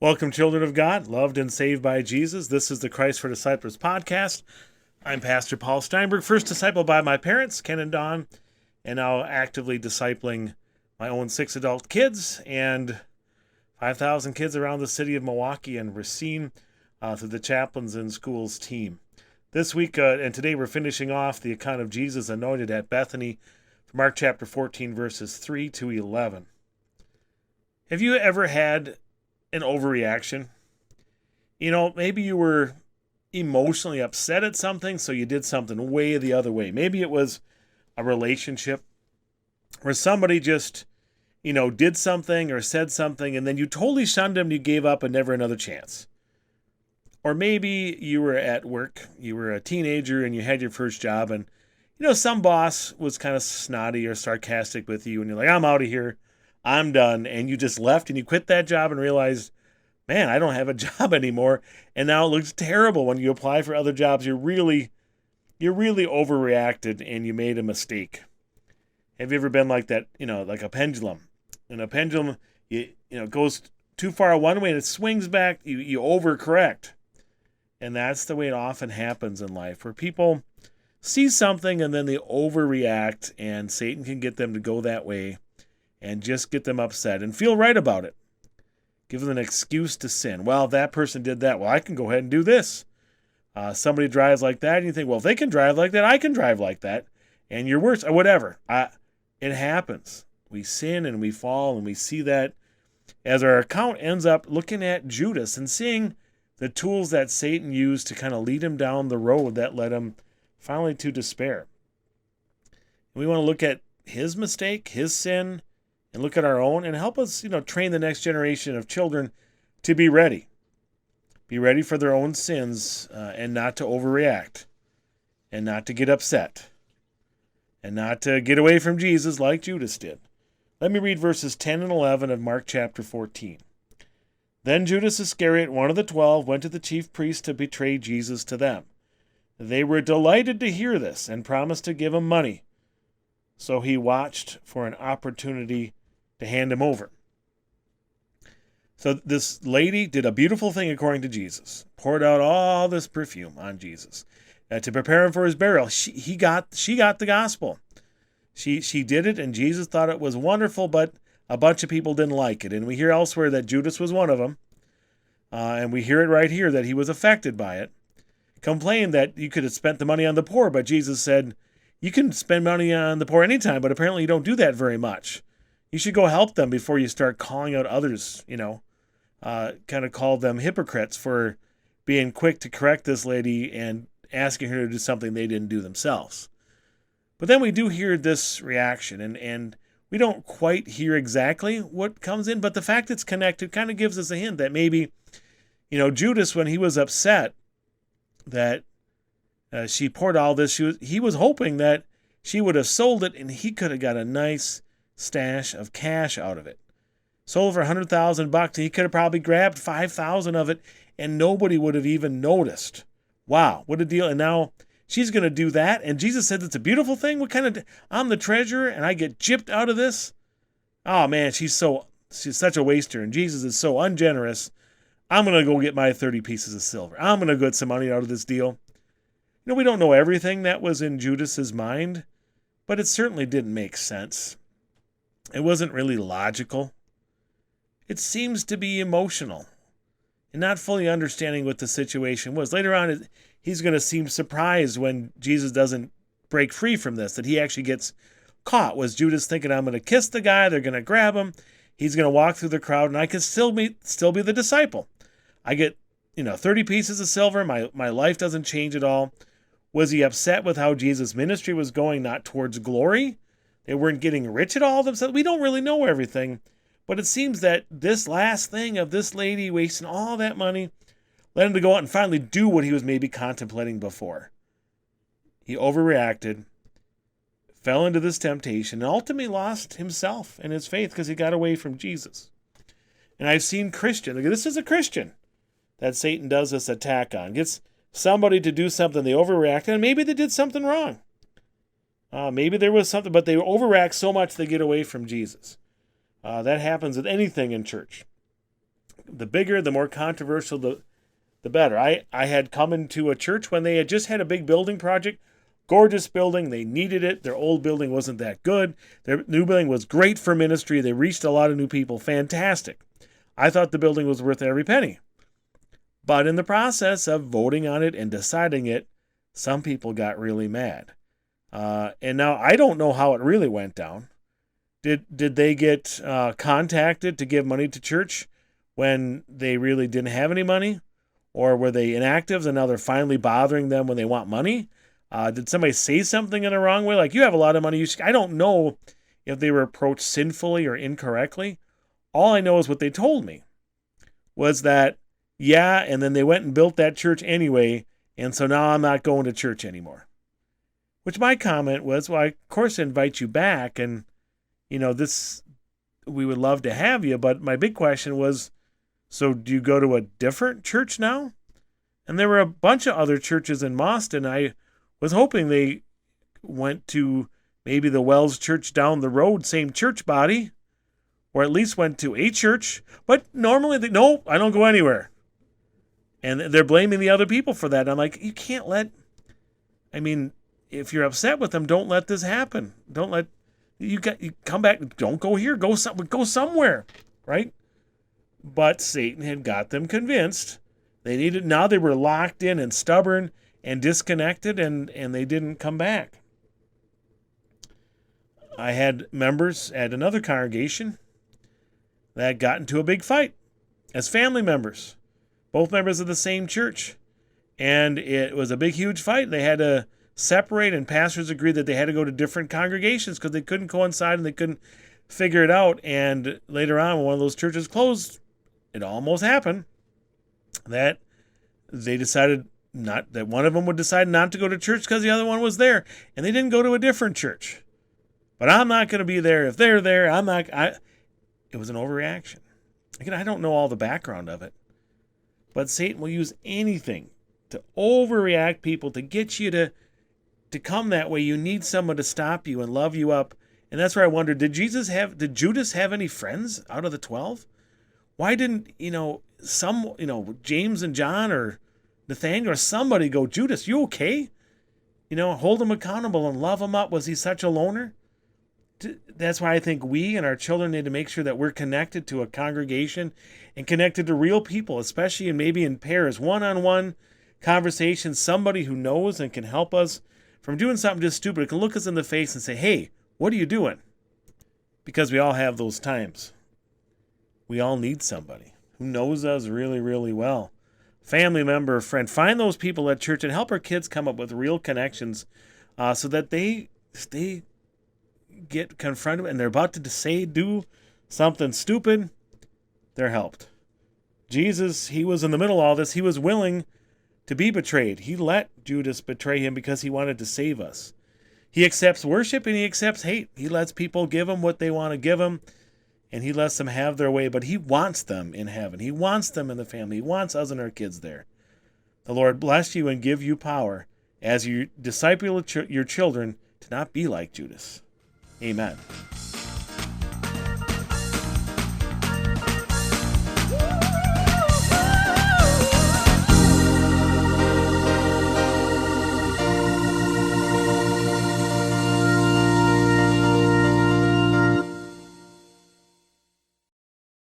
Welcome, children of God, loved and saved by Jesus. This is the Christ for Disciples podcast. I'm Pastor Paul Steinberg, first discipled by my parents, Ken and Dawn, and now actively discipling my own 6 adult kids and 5,000 kids around the city of Milwaukee and Racine through the Chaplains in Schools team. This week and today we're finishing off the account of Jesus anointed at Bethany, Mark chapter 14, verses 3 to 11. Have you ever had an overreaction? Maybe you were emotionally upset at something, so you did something way the other way. Maybe it was a relationship where somebody just, did something or said something, and then you totally shunned them, you gave up and never another chance. Or maybe you were at work, you were a teenager and you had your first job, and some boss was kind of snotty or sarcastic with you, and you're like, I'm out of here, I'm done, and you just left and you quit that job and realized, man, I don't have a job anymore, and now it looks terrible when you apply for other jobs. You're really overreacted and you made a mistake. Have you ever been like that, like a pendulum? And a pendulum, goes too far one way and it swings back, you overcorrect. And that's the way it often happens in life, where people see something and then they overreact, and Satan can get them to go that way and just get them upset and feel right about it. Give them an excuse to sin. Well, that person did that. Well, I can go ahead and do this. Somebody drives like that, and you think, well, if they can drive like that, I can drive like that. And you're worse, or whatever. It happens. We sin and we fall, and we see that as our account ends up looking at Judas and seeing the tools that Satan used to kind of lead him down the road that led him finally to despair. And we want to look at his mistake, his sin, and look at our own and help us, train the next generation of children to be ready. Be ready for their own sins and not to overreact and not to get upset and not to get away from Jesus like Judas did. Let me read verses 10 and 11 of Mark chapter 14. Then Judas Iscariot, one of the 12, went to the chief priests to betray Jesus to them. They were delighted to hear this and promised to give him money. So he watched for an opportunity to hand him over. So this lady did a beautiful thing according to Jesus. Poured out all this perfume on Jesus to prepare him for his burial. She got the gospel. She did it, and Jesus thought it was wonderful, but a bunch of people didn't like it. And we hear elsewhere that Judas was one of them. And we hear it right here that he was affected by it. Complained that you could have spent the money on the poor, but Jesus said, you can spend money on the poor anytime, but apparently you don't do that very much. You should go help them before you start calling out others, kind of call them hypocrites for being quick to correct this lady and asking her to do something they didn't do themselves. But then we do hear this reaction, and we don't quite hear exactly what comes in, but the fact it's connected kind of gives us a hint that maybe, Judas, when he was upset that she poured all this, he was hoping that she would have sold it and he could have got a nice stash of cash out of it. Sold for $100,000, and he could have probably grabbed 5,000 of it and nobody would have even noticed. Wow, what a deal. And now she's going to do that, and Jesus said it's a beautiful thing. I'm the treasurer and I get gypped out of this? Oh man, she's such a waster, and Jesus is so ungenerous. I'm going to go get my 30 pieces of silver. I'm going to get some money out of this deal. We don't know everything that was in Judas's mind, but it certainly didn't make sense. It wasn't really logical. It seems to be emotional and not fully understanding what the situation was. Later on, he's going to seem surprised when Jesus doesn't break free from this, that he actually gets caught. Was Judas thinking, I'm going to kiss the guy, they're going to grab him, he's going to walk through the crowd, and I can still be the disciple. I get 30 pieces of silver, my life doesn't change at all. Was he upset with how Jesus' ministry was going, not towards glory? They weren't getting rich at all themselves? We don't really know everything. But it seems that this last thing of this lady wasting all that money led him to go out and finally do what he was maybe contemplating before. He overreacted, fell into this temptation, and ultimately lost himself and his faith because he got away from Jesus. And I've seen Christians, this is a Christian that Satan does this attack on. Gets somebody to do something, they overreact, and maybe they did something wrong. Maybe there was something, but they overreact so much they get away from Jesus. That happens with anything in church. the bigger, the more controversial, the better. I had come into a church when they had just had a big building project, gorgeous building. They needed it. Their old building wasn't that good. Their new building was great for ministry. They reached a lot of new people. Fantastic. I thought the building was worth every penny. But in the process of voting on it and deciding it, some people got really mad. And now I don't know how it really went down. Did they get contacted to give money to church when they really didn't have any money? Or were they inactive and now they're finally bothering them when they want money? Did somebody say something in a wrong way? Like, you have a lot of money. I don't know if they were approached sinfully or incorrectly. All I know is what they told me was that, yeah, and then they went and built that church anyway, and so now I'm not going to church anymore. Which my comment was, well, I, of course, invite you back, and, we would love to have you, but my big question was, so do you go to a different church now? And there were a bunch of other churches in Boston. I was hoping they went to maybe the Wells Church down the road, same church body, or at least went to a church. But normally, no, I don't go anywhere. And they're blaming the other people for that. I'm like, you can't if you're upset with them, don't let this happen. You come back, don't go here, go somewhere, right? But Satan had got them convinced. Now they were locked in and stubborn and disconnected, and they didn't come back. I had members at another congregation that got into a big fight as family members, both members of the same church. And it was a big, huge fight. They had to separate, and pastors agreed that they had to go to different congregations because they couldn't coincide and they couldn't figure it out. And later on, when one of those churches closed, it almost happened that they decided that one of them would decide not to go to church because the other one was there, and they didn't go to a different church. But I'm not going to be there if they're there. It was an overreaction. Again, I don't know all the background of it, but Satan will use anything to overreact people to get you to come that way. You need someone to stop you and love you up. And that's where I wondered, did Judas have any friends out of the 12? Why didn't, James and John or Nathaniel or somebody go, Judas, you okay? Hold him accountable and love him up. Was he such a loner? That's why I think we and our children need to make sure that we're connected to a congregation and connected to real people, especially maybe in pairs, one-on-one conversations, somebody who knows and can help us from doing something just stupid. It can look us in the face and say, hey, what are you doing? Because we all have those times. We all need somebody who knows us really, really well. Family member, friend. Find those people at church and help our kids come up with real connections so that they get confronted and they're about to do something stupid. They're helped. Jesus, he was in the middle of all this. He was willing to be betrayed. He let Judas betray him because he wanted to save us. He accepts worship and he accepts hate. He lets people give him what they want to give him, and he lets them have their way, but he wants them in heaven. He wants them in the family. He wants us and our kids there. The Lord bless you and give you power as you disciple your children to not be like Judas. Amen.